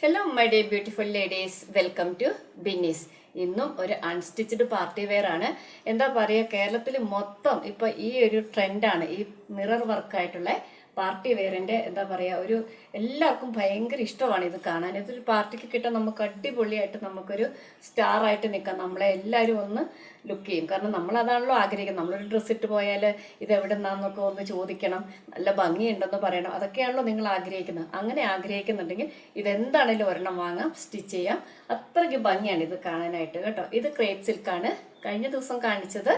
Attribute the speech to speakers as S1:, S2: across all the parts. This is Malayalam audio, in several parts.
S1: Hello my dear beautiful ladies, welcome to Binnis. ഇന്നും ഒരു അൺസ്റ്റിച്ച്ഡ് പാർട്ടി വെയർ ആണ്. എന്താ പറയുക, കേരളത്തിൽ മൊത്തം ഇപ്പോൾ ഈ ഒരു ട്രെൻഡാണ് ഈ മിറർ വർക്കായിട്ടുള്ള പാർട്ടി വെയറിൻ്റെ. എന്താ പറയുക, ഒരു എല്ലാവർക്കും ഭയങ്കര ഇഷ്ടമാണ് ഇത് കാണാൻ. ഇതൊരു പാർട്ടിക്ക് കിട്ടാൻ നമുക്ക് അടിപൊളിയായിട്ട് നമുക്കൊരു സ്റ്റാറായിട്ട് നിൽക്കാം. നമ്മളെ എല്ലാവരും ഒന്ന് ലുക്ക് ചെയ്യും. കാരണം നമ്മളതാണല്ലോ ആഗ്രഹിക്കുന്നത്. നമ്മളൊരു ഡ്രസ്സ് ഇട്ട് പോയാൽ ഇത് എവിടെ നിന്നാന്നൊക്കെ ഒന്ന് ചോദിക്കണം, നല്ല ഭംഗിയുണ്ടെന്ന് പറയണം, അതൊക്കെയാണല്ലോ നിങ്ങൾ ആഗ്രഹിക്കുന്നത്. അങ്ങനെ ആഗ്രഹിക്കുന്നുണ്ടെങ്കിൽ ഇതെന്താണേലും ഒരെണ്ണം വാങ്ങാം, സ്റ്റിച്ച് ചെയ്യാം. അത്രയ്ക്ക് ഭംഗിയാണ് ഇത് കാണാനായിട്ട് കേട്ടോ. ഇത് ക്രേപ്പ് സിൽക്കാണ്. കഴിഞ്ഞ ദിവസം കാണിച്ചത്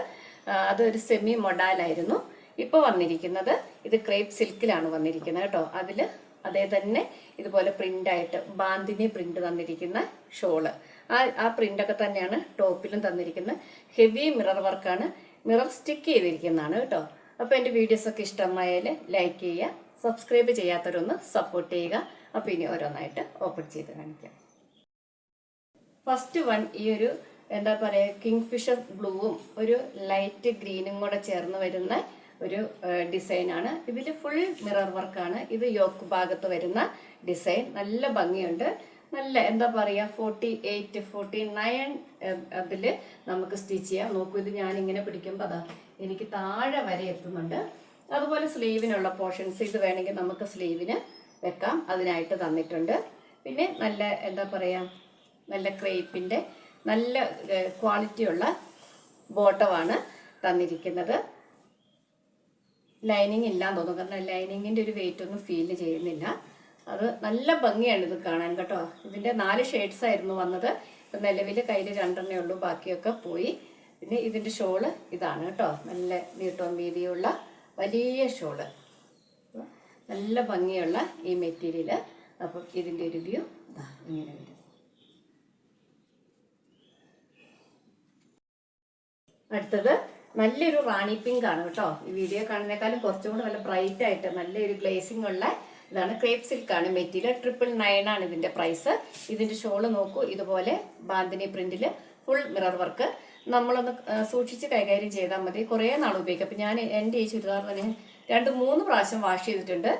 S1: അതൊരു സെമി മൊഡാലായിരുന്നു. ഇപ്പോൾ വന്നിരിക്കുന്നത് ഇത് ക്രേപ്പ് സിൽക്കിലാണ് വന്നിരിക്കുന്നത് കേട്ടോ. അതിൽ അതേ തന്നെ ഇതുപോലെ പ്രിൻ്റായിട്ട് ബാന്തിനി പ്രിൻ്റ് തന്നിരിക്കുന്ന ഷോള്, ആ പ്രിൻ്റൊക്കെ തന്നെയാണ് ടോപ്പിലും തന്നിരിക്കുന്നത്. ഹെവി മിറർ വർക്കാണ്, മിറർ സ്റ്റിക്ക് ചെയ്തിരിക്കുന്നതാണ് കേട്ടോ. അപ്പോൾ എൻ്റെ വീഡിയോസൊക്കെ ഇഷ്ടമായാൽ ലൈക്ക് ചെയ്യുക, സബ്സ്ക്രൈബ് ചെയ്യാത്തവരൊന്ന് സപ്പോർട്ട് ചെയ്യുക. അപ്പോൾ ഇനി ഓരോന്നായിട്ട് ഓപ്പൺ ചെയ്ത് കാണിക്കാം. ഫസ്റ്റ് വൺ ഈ ഒരു എന്താ പറയുക, കിങ് ഫിഷർ ബ്ലൂവും ഒരു ലൈറ്റ് ഗ്രീനും കൂടെ ചേർന്ന് വരുന്ന ഒരു ഡിസൈനാണ്. ഇതിൽ ഫുൾ മിറർ വർക്കാണ്. ഇത് യോക്ക് ഭാഗത്ത് വരുന്ന ഡിസൈൻ. നല്ല ഭംഗിയുണ്ട്. നല്ല എന്താ പറയുക, 48, 49 അതിൽ നമുക്ക് സ്റ്റിച്ച് ചെയ്യാം. നോക്കൂ, ഇത് ഞാനിങ്ങനെ പിടിക്കുമ്പോൾ അതാ എനിക്ക് താഴെ വരെ എത്തുന്നുണ്ട്. അതുപോലെ സ്ലീവിനുള്ള പോർഷൻസ് ഇത് വേണമെങ്കിൽ നമുക്ക് സ്ലീവിന് വെക്കാം, അതിനായിട്ട് തന്നിട്ടുണ്ട്. പിന്നെ നല്ല എന്താ പറയുക, നല്ല ക്രേപ്പിൻ്റെ നല്ല ക്വാളിറ്റിയുള്ള ബോട്ടമാണ് തന്നിരിക്കുന്നത്. ലൈനിങ് ഇല്ലാന്ന് തോന്നുന്നു, കാരണം ലൈനിങ്ങിൻ്റെ ഒരു വെയിറ്റ് ഒന്നും ഫീൽ ചെയ്യുന്നില്ല. അത് നല്ല ഭംഗിയാണ് ഇത് കാണാൻ കേട്ടോ. ഇതിൻ്റെ 4 ഷെയ്ഡ്സ് ആയിരുന്നു വന്നത്. ഇപ്പം നിലവിൽ കയ്യിൽ 2 ഉള്ളൂ, ബാക്കിയൊക്കെ പോയി. പിന്നെ ഇതിൻ്റെ ഷോള് ഇതാണ് കേട്ടോ. നല്ല നീട്ടവും വീതിയുള്ള വലിയ ഷോള്, നല്ല ഭംഗിയുള്ള ഈ മെറ്റീരിയൽ. അപ്പം ഇതിൻ്റെ ഒരു വ്യൂ ഇതാ ഇങ്ങനെ വരും. അടുത്തത് നല്ലൊരു റാണി പിങ്ക് ആണ് കേട്ടോ. ഈ വീഡിയോ കാണുന്നേക്കാളും കുറച്ചും കൂടെ നല്ല ബ്രൈറ്റ് ആയിട്ട് നല്ലൊരു ഗ്ലേസിംഗ് ഉള്ള ഇതാണ്. ക്രേപ്പ് സിൽക്കാണ് മെറ്റീരിയൽ. 999 ആണ് ഇതിന്റെ പ്രൈസ്. ഇതിന്റെ ഷോള് നോക്കൂ, ഇതുപോലെ ബാന്തിനി പ്രിന്റിൽ ഫുൾ മിറർ വർക്ക്. നമ്മളൊന്ന് സൂക്ഷിച്ച് കൈകാര്യം ചെയ്താൽ മതി, കുറേ നാൾ ഉപയോഗിക്കാം. അപ്പം ഞാൻ എൻ്റെ ഈ ചുരിദാർ തന്നെ 2-3 പ്രാവശ്യം വാഷ് ചെയ്തിട്ടുണ്ട്.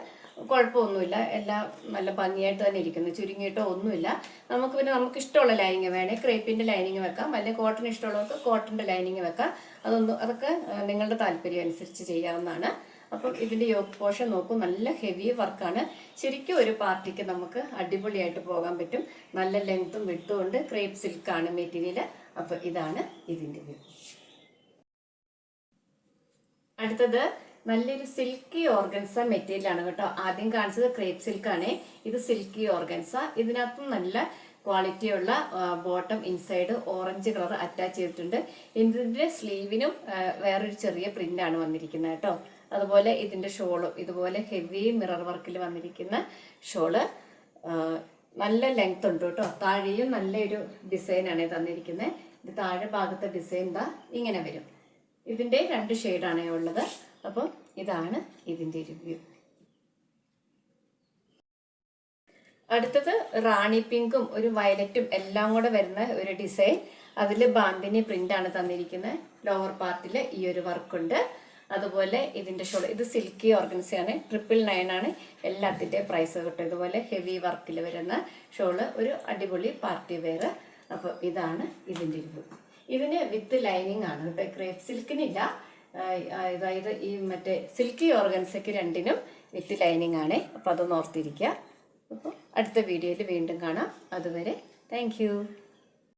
S1: കുഴപ്പമൊന്നുമില്ല, എല്ലാം നല്ല ഭംഗിയായിട്ട് തന്നെ ഇരിക്കുന്നു, ചുരുങ്ങിയിട്ടോ ഒന്നുമില്ല. നമുക്ക് പിന്നെ നമുക്ക് ഇഷ്ടമുള്ള ലൈനിങ് വേണേൽ ക്രേപ്പിൻ്റെ ലൈനിങ് വെക്കാം, അല്ലെങ്കിൽ കോട്ടൺ ഇഷ്ടമുള്ളവർക്ക് കോട്ടൻ്റെ ലൈനിങ് വെക്കാം. അതൊക്കെ നിങ്ങളുടെ താല്പര്യം അനുസരിച്ച് ചെയ്യാവുന്നതാണ്. അപ്പം ഇതിൻ്റെ യോക്ക് പോർഷൻ നോക്കൂ, നല്ല ഹെവി വർക്കാണ്. ശരിക്കും ഒരു പാർട്ടിക്ക് നമുക്ക് അടിപൊളിയായിട്ട് പോകാൻ പറ്റും. നല്ല ലെങ്ത്തും വിട്ടും ഉണ്ട്. ക്രേപ്പ് സിൽക്കാണ് മെറ്റീരിയൽ. അപ്പം ഇതാണ് ഇതിൻ്റെ വ്യൂ. അടുത്തത് നല്ലൊരു സിൽക്കി ഓർഗൻസ മെറ്റീരിയൽ ആണ് കേട്ടോ. ആദ്യം കാണിച്ചത് ക്രേപ്പ് സിൽക്കാണ്, ഇത് സിൽക്കി ഓർഗൻസ. ഇതിനകത്തും നല്ല ക്വാളിറ്റിയുള്ള bottom inside orange colour attach ചെയ്തിട്ടുണ്ട്. ഇതിന്റെ സ്ലീവിനും വേറൊരു ചെറിയ പ്രിന്റാണ് വന്നിരിക്കുന്നത് കേട്ടോ. അതുപോലെ ഇതിന്റെ ഷോളും ഇതുപോലെ ഹെവി മിറർ വർക്കിൽ വന്നിരിക്കുന്ന ഷോള്. നല്ല ലെങ്ത് ഉണ്ട് കേട്ടോ. താഴെയും നല്ലൊരു ഡിസൈനാണ് തന്നിരിക്കുന്നത്. ഇത് താഴെ ഭാഗത്തെ ഡിസൈൻ ദാ ഇങ്ങനെ വരും. ഇതിന്റെ 2 ഷെയ്ഡാണ് ഉള്ളത്. അപ്പം ഇതാണ് ഇതിന്റെ ഒരു വ്യൂ. അടുത്തത് റാണി പിങ്കും ഒരു വയലറ്റും എല്ലാം കൂടെ വരുന്ന ഒരു ഡിസൈൻ. അതിൽ ബാന്തിനി പ്രിന്റ് ആണ് തന്നിരിക്കുന്നത്. ലോവർ പാർട്ടിൽ ഈ ഒരു വർക്കുണ്ട്. അതുപോലെ ഇതിന്റെ ഷോൾ, ഇത് സിൽക്കി ഓർഗൻസയാണ്. 999 ആണ് എല്ലാത്തിൻ്റെ പ്രൈസ് കിട്ടും. ഇതുപോലെ ഹെവി വർക്കിൽ വരുന്ന ഷോള്, ഒരു അടിപൊളി പാർട്ടി വെയർ. അപ്പോൾ ഇതാണ് ഇതിൻ്റെ ഒരു. ഇതിന് വിത്ത് ലൈനിങ് ആണ് കേട്ടോ. ക്രേപ്പ് സിൽക്കിനില്ല, അതായത് ഈ മറ്റേ സിൽക്കി ഓർഗൻസയ്ക്ക് 2നും വിത്ത് ലൈനിങ് ആണ്. അപ്പോൾ അതൊന്ന് ഓർത്തിരിക്കുക. അപ്പോൾ അടുത്ത വീഡിയോയിൽ വീണ്ടും കാണാം. അതുവരെ താങ്ക് യു.